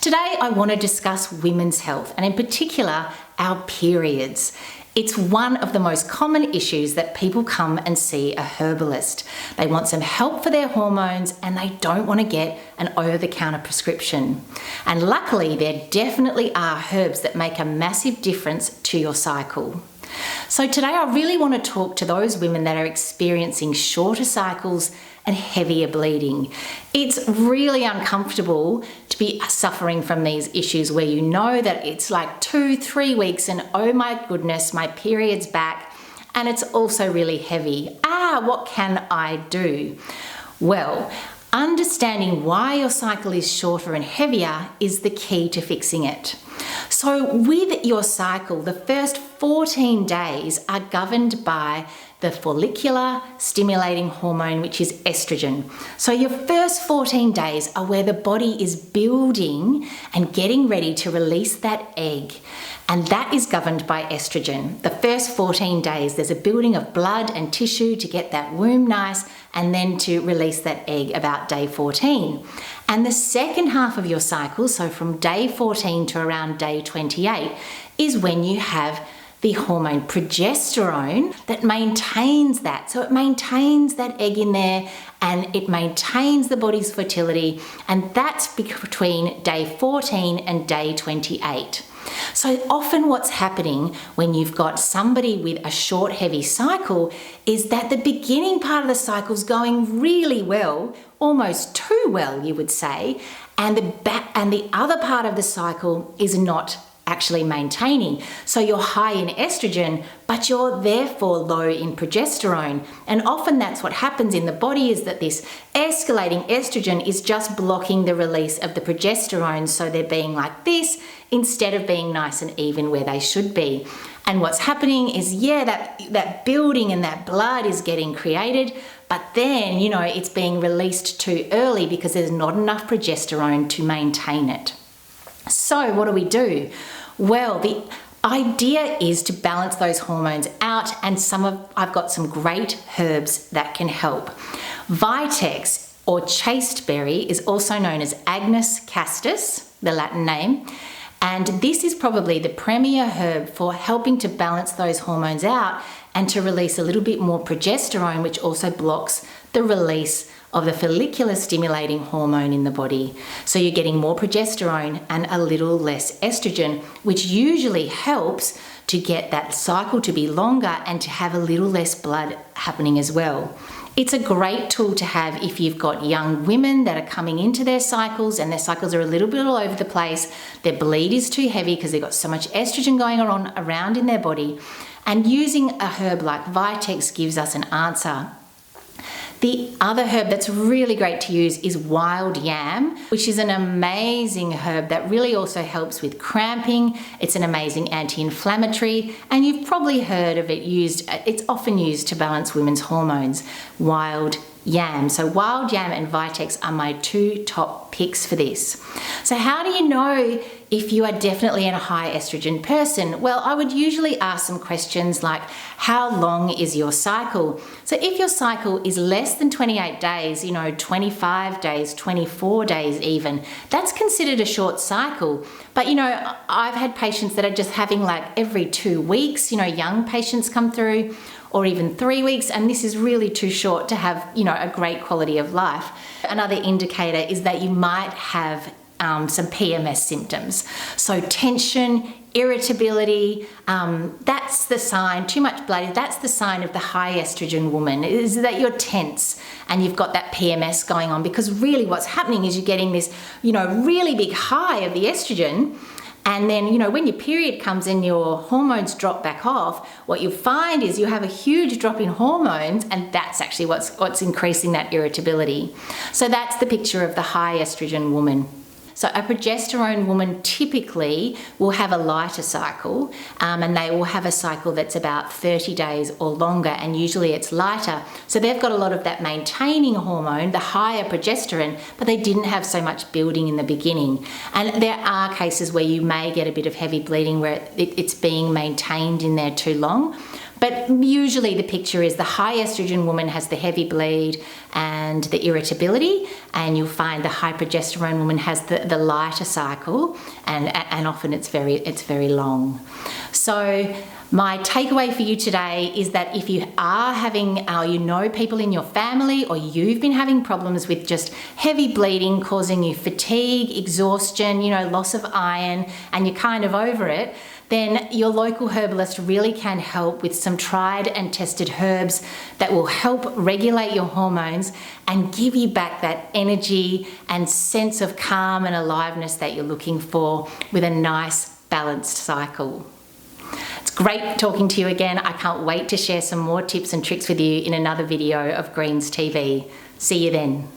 Today I want to discuss women's health and in particular our periods. It's one of the most common issues that people come and see a herbalist. They want some help for their hormones and they don't want to get an over-the-counter prescription. And luckily there definitely are herbs that make a massive difference to your cycle. So today I really want to talk to those women that are experiencing shorter cycles and heavier bleeding. It's really uncomfortable to be suffering from these issues where you know that it's like 2-3 weeks and oh my goodness, my period's back and it's also really heavy. What can I do? Well, understanding why your cycle is shorter and heavier is the key to fixing it. So with your cycle, the first 14 days are governed by the follicular stimulating hormone, which is estrogen. So your first 14 days are where the body is building and getting ready to release that egg. And that is governed by estrogen. The first 14 days, there's a building of blood and tissue to get that womb nice and then to release that egg about day 14. And the second half of your cycle, so from day 14 to around day 28, is when you have the hormone progesterone that maintains that. So it maintains that egg in there and it maintains the body's fertility, and that's between day 14 and day 28. So often what's happening when you've got somebody with a short, heavy cycle is that the beginning part of the cycle is going really well, almost too well, you would say, and the other part of the cycle is not actually maintaining. So you're high in estrogen, but you're therefore low in progesterone. And often that's what happens in the body, is that this escalating estrogen is just blocking the release of the progesterone. So they're being like this instead of being nice and even where they should be. And what's happening is, that building and that blood is getting created, but then, it's being released too early because there's not enough progesterone to maintain it. So what do we do? Well, the idea is to balance those hormones out, and I've got some great herbs that can help. Vitex or chasteberry is also known as Agnus castus, the Latin name, and this is probably the premier herb for helping to balance those hormones out and to release a little bit more progesterone, which also blocks the release of the follicular stimulating hormone in the body. So you're getting more progesterone and a little less estrogen, which usually helps to get that cycle to be longer and to have a little less blood happening as well. It's a great tool to have if you've got young women that are coming into their cycles and their cycles are a little bit all over the place. Their bleed is too heavy because they've got so much estrogen going on around in their body. And using a herb like Vitex gives us an answer. The other herb that's really great to use is wild yam, which is an amazing herb that really also helps with cramping. It's an amazing anti-inflammatory, and you've probably heard of it used. It's often used to balance women's hormones. Wild yam. So wild yam and Vitex are my two top picks for this. So how do you know if you are definitely in a high estrogen person? Well, I would usually ask some questions like, how long is your cycle? So if your cycle is less than 28 days, 25 days, 24 days even, that's considered a short cycle. But I've had patients that are just having like every 2 weeks, young patients come through, or even 3 weeks, and this is really too short to have, a great quality of life. Another indicator is that you might have some PMS symptoms. So tension, irritability, that's the sign, too much blood, that's the sign of the high estrogen woman, is that you're tense and you've got that PMS going on, because really what's happening is you're getting this, really big high of the estrogen. And then, when your period comes and your hormones drop back off, what you find is you have a huge drop in hormones, and that's actually what's increasing that irritability. So that's the picture of the high estrogen woman. So a progesterone woman typically will have a lighter cycle, and they will have a cycle that's about 30 days or longer, and usually it's lighter. So they've got a lot of that maintaining hormone, the higher progesterone, but they didn't have so much building in the beginning. And there are cases where you may get a bit of heavy bleeding where it's being maintained in there too long. But usually the picture is the high estrogen woman has the heavy bleed and the irritability, and you'll find the high progesterone woman has the lighter cycle, and often it's very long. So my takeaway for you today is that if you are having, you know people in your family, or you've been having problems with just heavy bleeding causing you fatigue, exhaustion, loss of iron, and you're kind of over it, then your local herbalist really can help with some tried and tested herbs that will help regulate your hormones and give you back that energy and sense of calm and aliveness that you're looking for with a nice balanced cycle. It's great talking to you again. I can't wait to share some more tips and tricks with you in another video of Greens TV. See you then.